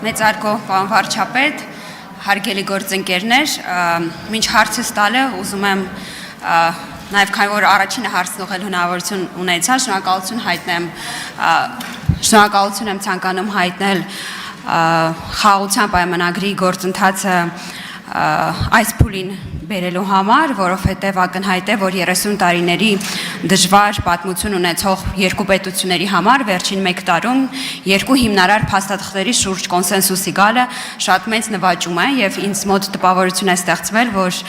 Մեծարգո պարոն վարչապետ, հարգելի գործընկերներ, մինչ հարցս տալը ուզում եմ նաև քանի որ առաջինը հարցն ուղղել հնարավորություն ունեցա, շնորհակալություն եմ ցանկանում հայտնել խաղաղության պայմանագրի գործընթացը այս փուլին բերելու համար, որովհետև ակնհայտ է, որ 30 տարիների դժվար պատմություն ունեցող երկու պետությունների համար վերջին 1 տարում երկու հիմնարար փաստաթղթերի շուրջ կոնսենսուսի գալը շատ մեծ նվաճում է եւ ինձ մոտ տպավորություն է ստեղծվել, որ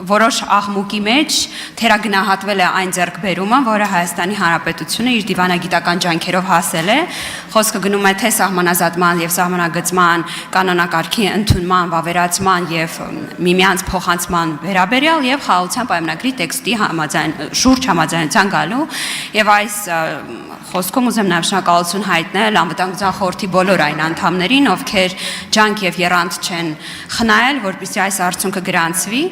որոշ աղմուկի մեջ թերագնահատվել է այն ձեռքբերումը, որը Հայաստանի Հանրապետությունը իր դիվանագիտական ջանքերով հասել է, խոսքը գնում է թե սահմանազատման եւ սահմանագծման կանոնակարգի ընդունման, վավերացման եւ միմյանց փոխանցման վերաբերյալ եւ խաղաղության պայմանագրի տեքստի շուրջ համաձայնության գալու եւ այս խոսքում ուզեմ նաև շնորհակալություն հայտնել անվտանգության խորհրդի բոլոր այն անդամներին, ովքեր ջանք եւ եռանդ չեն խնայել, որպեսզի այս արդյունքը գրանցվի։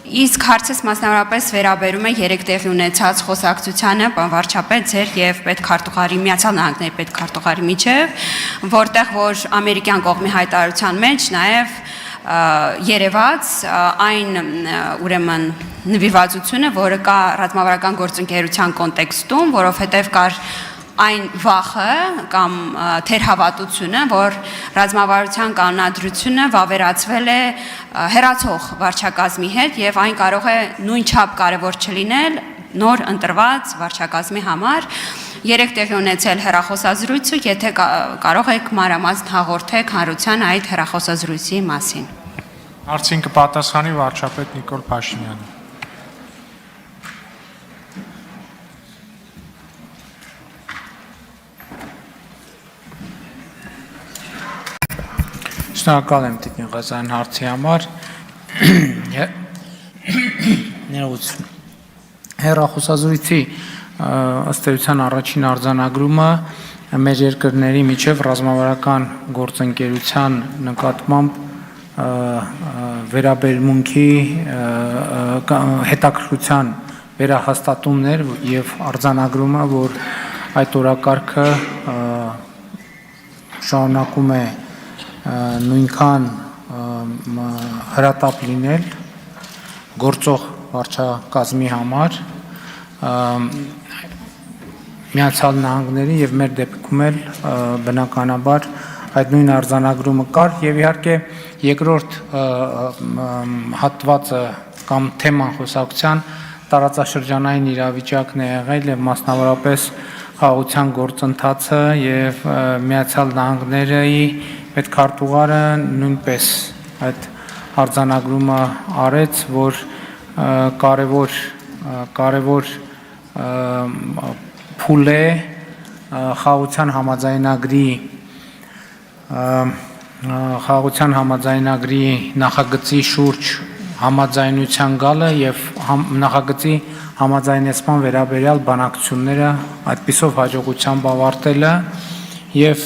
Իսկ հարցս մասնավորապես վերաբերում է 3 տեղի ունեցած խոսակցությանը, պարոն վարչապետ, ձեր եւ պետքարտուղարի Միացյալ Նահանգների պետքարտուղարի միջև, որտեղ որ ամերիկյան կողմի հայտարարության մեջ նաեւ երևաց այն ուրեմն նվիրվածությունը, որը կա ռազմավարական գործընկերության կոնտեքստում, որովհետեւ կար այն վախը կամ թերհավատությունը, որ ռազմավարության կանոնադրությունը վավերացվել է հեռացող վարչակազմի հետ եւ այն կարող է նույնչափ կարեւոր չլինել նոր ընտրված վարչակազմի համար։ 3 տեղի ունեցել հեռախոսազրույցը, եթե կարող եք մանրամասն հաղորդեք հանրության այդ հեռախոսազրույցի մասին։ Հարցին կպատասխանի վարչապետ Նիկոլ Փաշինյանը։ Շնորհակալ եմ Տիկին Ղազարյան հարցի համար։ Ներողություն։ Հեռախոսազրույցի ըստ էության առաջին արձանագրումը մեր երկրների միջև ռազմավարական գործընկերության նկատմամբ վերաբերմունքի հետաքրքրության վերահաստատումներ եւ արձանագրումը, որ այդ օրակարգը շարունակում է նույնքան հրատապ լինել գործող վարչակազմի համար Միացյալ Նահանգների եւ մեր դեպքում էլ բնականաբար այդ նույն արձանագրումը կար եւ իհարկե երկրորդ հատվածը կամ թեման խոսակցության տարածաշրջանային իրավիճակն է եղել եւ մասնավորապես խաղաղության գործընթացը եւ Միացյալ Նահանգների պետքարտուղարը նույնպես այդ արձանագրումը արեց, որ կարևոր փուլ է խաղաղության համաձայնագրի նախագծի շուրջ համաձայնության գալը եւ նախագծի համաձայնեցման վերաբերյալ բանակցությունները այդպիսով հաջողությամբ ավարտելը եւ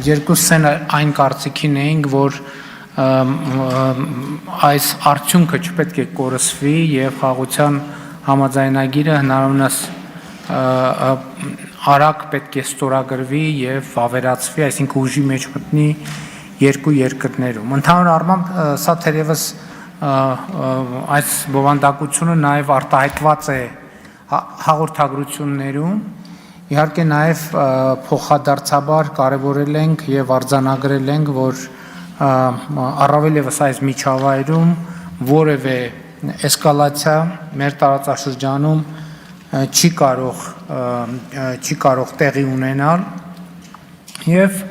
երկուսս այն կարծիքին էինք, որ այս արդյունքը չպետք է կորսվի եւ խաղաղության համաձայնագիրը հնարավորինս արագ պետք է ստորագրվի եւ վավերացվի, այսինքն ուժի մեջ մտնի երկու երկրներում։ Ընդհանուր առմամբ սա թերևս այս բովանդակությունը նաեւ արտահայտված է հաղորդագրություններում։ Իհարկե նաև փոխադարձաբար կարևորել ենք եւ արձանագրել ենք, որ առավել եւս այս միջավայրում որևէ էսկալացիա մեր տարածաշրջանում չի կարող տեղի ունենալ եւ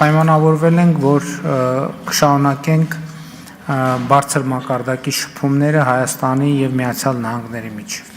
պայմանավորվել ենք, որ կշարունակենք բարձր մակարդակի շփումները Հայաստանի եւ Միացյալ Նահանգների միջեւ։